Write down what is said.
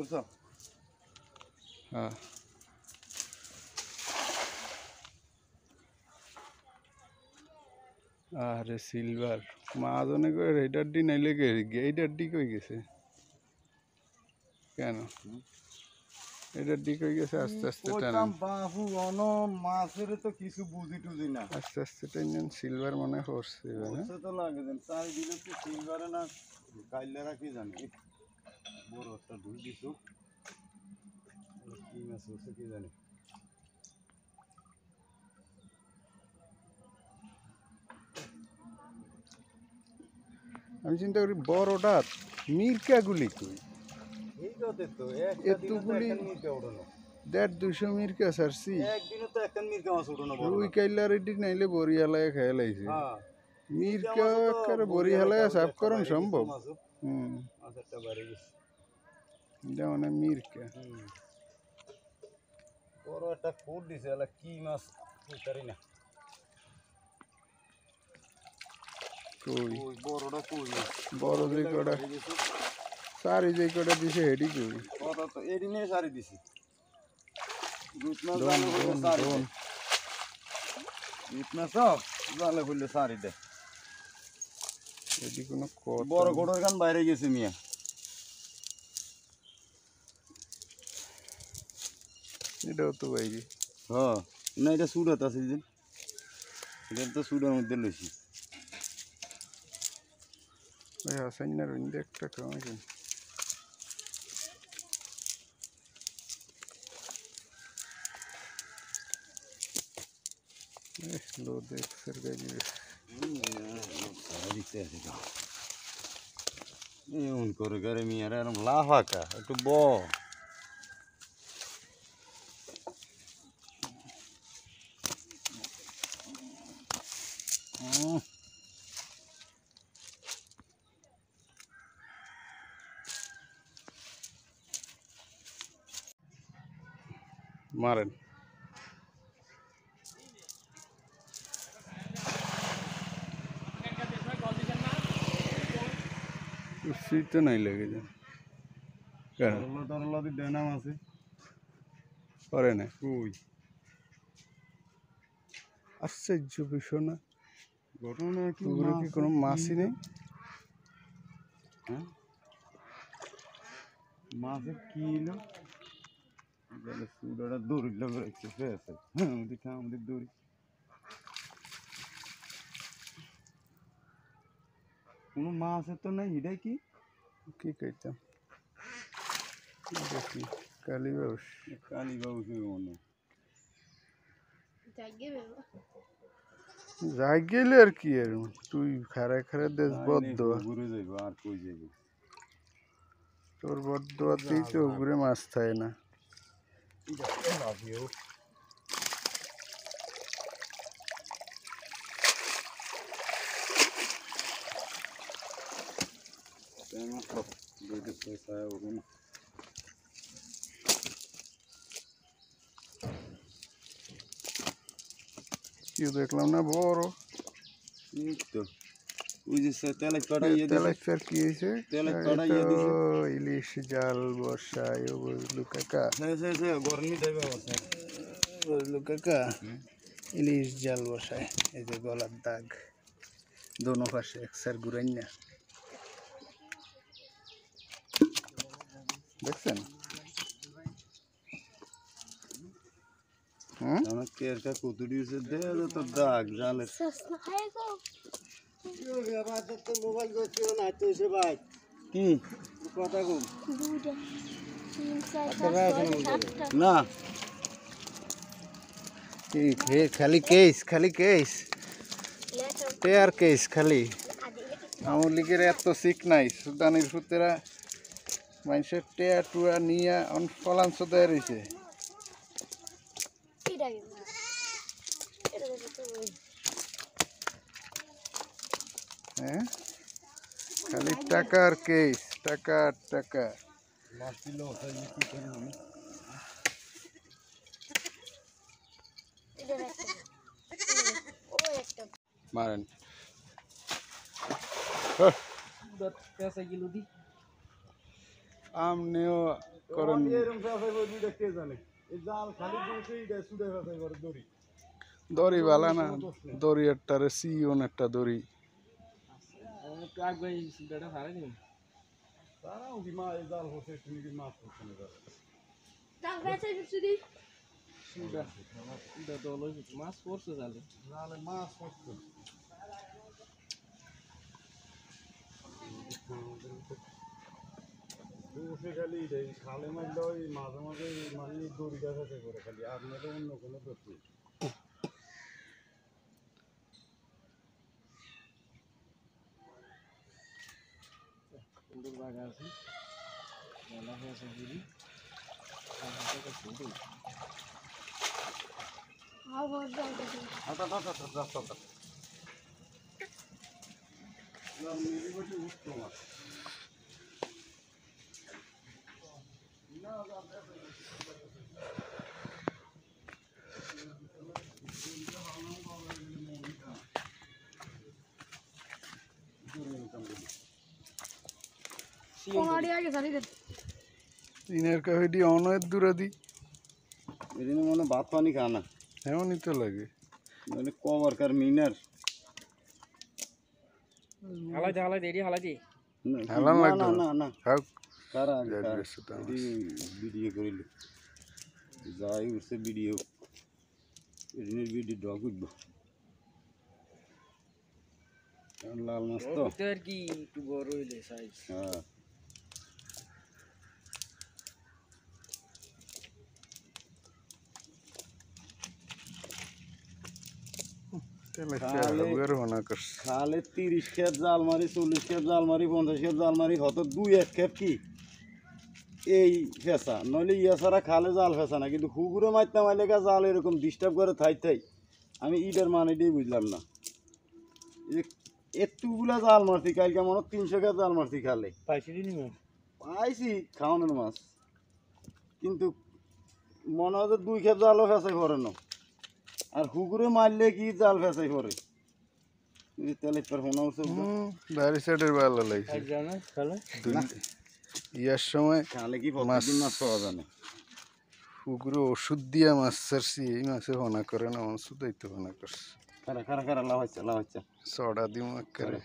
করছো? হ্যাঁ আরে সিলভার মাহাজনে করে এইটার ডি নাইলে এইটার ডি কই গেছে কেন এটার ডি কই গেছে আস্তে আস্তে টানেন বাবু অন মাছের তো কিছু বুঝি টুঝি না আস্তে আস্তে টানেন সিলভার মনে করছে তো লাগে চাই দিলে তো সিলভারে না কাইলেরা কি জানি বড় একটা ঢুল দিছো কি মাছ হচ্ছে কি জানি আমি চিন্তা করি বড়টা মির্কাগুলি কই এই কথা তো এতগুলি মির্কা উঠানো 150-200 মির্কা সারছি একদিনে তো একটা মির্কা মাছ উঠানো বড় রুই কাইলা রেডি নাইলে বড়ি হালায় খেয়ে লাইছে হ্যাঁ মির্কা একেবারে বড়ি হালায় সাফ করন সম্ভব মাছেরটা বাইরে গেছে এটা মানে মির্কা বড় একটা কোট দিছে এলা কি মাছ বুঝতারি না কই বড়টা কই বড় যে কটা সারি যে কটা দিছে হেডি কই ওটা তো এডি নিয়ে সারি দিছি জালে হইলে সারি দে এডি কোনো কথা বড় কোটের গান বাইরে গেছে মিয়া এটাও তো বাইরে হ্যাঁ না এটা সুডাত আছে যে এটা তো সুডার মধ্যে লইছি ভাই হাসাইনার ইন্দে একটা কামাইছেন লো দেখ সরকার দিতে আছে এমন করে করে মিয়ারা এরকম লাফাকা একটু ব মারেন শীত নাই লেগে যায় কেন তরলা দি ডেনাম আছে করে না কই আশ্চর্য বিষয় না ঘটনা কি পুকুরে কি কোনো মাছই নেই হ্যাঁ মাছের কি এলো বলে সুডাটা দড়ি লোক রাখছে ফেসে আমাদের দড়ি কোনো মাছের তো নাই এটাই কি কি কইতাম দেখি কালীবাউস মনে যাই গেলে আর কি আর তুই খারা খারা দেশ বদ্ধ ঘুরে যাইব আর কই যাইব তোর বদ্ধতেই তো ঘুরে মাছ থাকে না কেউ দেখলাম না বড় তেলাপিয়ার কি হয়েছে ইলিশ জাল বর্ষায় বুঝলু কাকা বুঝলু কাকা ইলিশ জাল বসায় এই যে গলার দাগ দোনো পাশে একসার ঘুরাই না দেখছেন দাগ জালে কি কথা না খালি কেস টেয়ার কেস খালি আমার লিগের এত শিখ নাই সুদানির ফুতেরা মানুষের টেয়া টুয়া নিয়ে ফলাংশ দেয় রয়েছে হ্যাঁ খালি টাকার কেস টাকা টাকা মারেন আমনেও করেন এরকম ফেসাই করে দুইটা কে জানে এই জাল খালি দুইটা এটা সুদে ফেসাই করে দড়ি দড়ি বালা না দড়ি একটা রে সিওন একটা দড়ি তারাও কি মা এই জাল হচ্ছে তুমি কি মাছ হচ্ছে না মাছ পড়ছে জালে জালে মাছ হচ্ছে বসে খালি এটাই খালে মারলে ওই মাঝে মাঝে মানে দড়িটা ফেসে করে খালি আপনাদের অন্য কোনো দোষ নেই সুন্দর জায়গা আছে মেলা হয়েছে দিদি আচ্ছা আচ্ছা আচ্ছা রাস্তা মেরি বসে উঠতো মাছ দিনের কাহিনী অনেক দূরে দি এদিন মনে ভাত পানি খা না এমনই তো লাগে মানে কভার কার মিনার হালাই দে হালাই দে হালান না লাগতো না না খাও কারা যাই গেছে তো আমার। ভিডিও করিল যাই উঠছে ভিডিও এদিনের ভিডিও ডগ উঠবো লাল মাছ তো আর কি একটু বড় হইলে সাইজ হ্যাঁ তাহলে খালে- হুয়ার হনা করছে খালে 30 খেপ জাল মারি 40 খেপ জাল মারি 50 খেপ জাল মারি হয়তো 2-1 খেপ কি এই ফেসা নইলে ইয়া ছাড়া খালে জাল ফেসা না কিন্তু হুগুরে মারতে মারলে জাল এরকম ডিস্টার্ব করে থাই আমি ইটার মানেটাই বুঝলাম না একটুগুলা জাল মারছি কালকে মনে 300 খেপ জাল মারছি খালে পাইছিলি নি পাইছি খাওয়ানোর মাছ কিন্তু মনে হয় যে 2 খেপ জালও ফেসাই পড়ে না আর হুগুরে মারলে কি জাল ফেসাই পড়ে তাহলে তোর হোনা উঠছে বাইরে সাইডের ভালো লাগছে জানা খালে ইয়ার সময় খালে কি প্রতিদিন মাছ পাওয়া যায় না পুকুরে ওষুধ দিয়া মাছ ছাড়ছি এই মাছে হনা করে না মাছ শুধাই তো হনা করছে খারা লাভ হচ্ছে চড়া দিম একেবারে